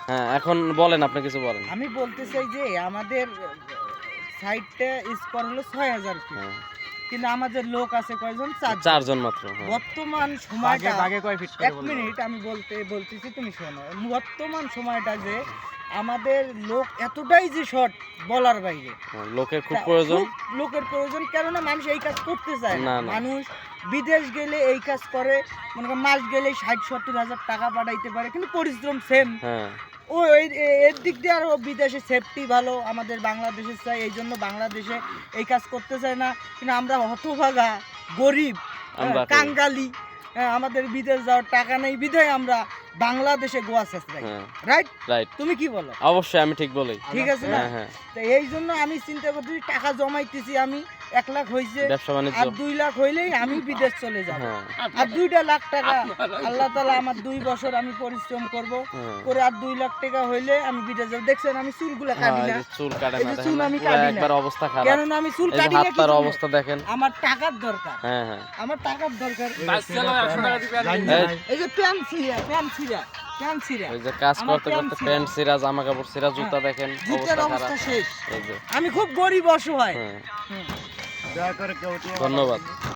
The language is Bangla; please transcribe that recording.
হ্যাঁ, এখন বলেন, আপনি কিছু বলেন। আমি বলতে চাই যে আমাদের সাইডটা স্কোর হলো ৬,০০০ ফিট, হ্যাঁ, কিন্তু আমাদের লোক আছে কয়জন? ৪ চারজন মাত্র। হ্যাঁ, বর্তমান সময়টা বাগে কয় ফিট করে এক বলবো? মিনিট আমি বলতেছি, তুমি শোনো। বর্তমান সময়টা যে আমাদের লোক এতটাই যে শর্ট বলার বাইরে। হ্যাঁ, লোকের খুব প্রয়োজন। খুব লোকের প্রয়োজন, কেননা মানুষ এই কাজ করতে চায় না। না, না। মানুষ বিদেশ গেলে এই কাজ করে, মনে করেন মাস গেলে ৬০-৭০ হাজার টাকা পাঠাইতে পারে, কিন্তু পরিশ্রম সেম। হ্যাঁ, ও এর দিক দিয়ে আরও বিদেশে সেফটি ভালো, আমাদের বাংলাদেশের চাই, এই জন্য বাংলাদেশে এই কাজ করতে চায় না। কিন্তু আমরা হতভাগা, গরিব, আমরা কাঙ্গালি, আমাদের বিদেশ যাওয়ার টাকা নেই বিধায় আমরা বাংলাদেশে গোয়া চেষ্টা, হ্যাঁ, রাইট? রাইট। তুমি কি বলো? অবশ্যই আমি ঠিক বলি। ঠিক আছে না? হ্যাঁ, হ্যাঁ, তো এই জন্য আমি চিন্তা করতেছি, টাকা জমাইতেছি আমি। 1 লাখ হয়েছে, ব্যবসা বাণিজ্য। আর 2 লাখ হইলেই আমি বিদেশ চলে যাব। হ্যাঁ, আর 2টা লাখ টাকা আল্লাহ তাআলা আমার 2 বছর আমি পরিশ্রম করব, হ্যাঁ। করে আর 2 লাখ টাকা হইলে আমি বিদেশ যাব। দেখছেন আমি চুলগুলা কাটি হ্যাঁ, না, এই যে চুল কাটে এই না যে দেখেন চুল না? আমি পুরা কাটি না। একবার অবস্থা খারাপ। কেননা আমি চুল এই যে কাটি না, হাত কি পার জন্য? অবস্থা দেখেন। আমার টাকার দরকার, হ্যাঁ, হ্যাঁ। আমার টাকার দরকার। এই এই যে প্যান্ট ছিঁড়া ওই যে কাজ আমার করতে প্যান্ট করতে ছিঁড়া। প্যান্ট ছিঁড়া, জামা কাপড় ছিঁড়া, জুতা দেখেন জুতার অবস্থা অবস্থা খারাপ। শেষ। এই যে, আমি খুব গরিব অসহায়। হ্যাঁ, দয়া করে কেউ ধন্যবাদ।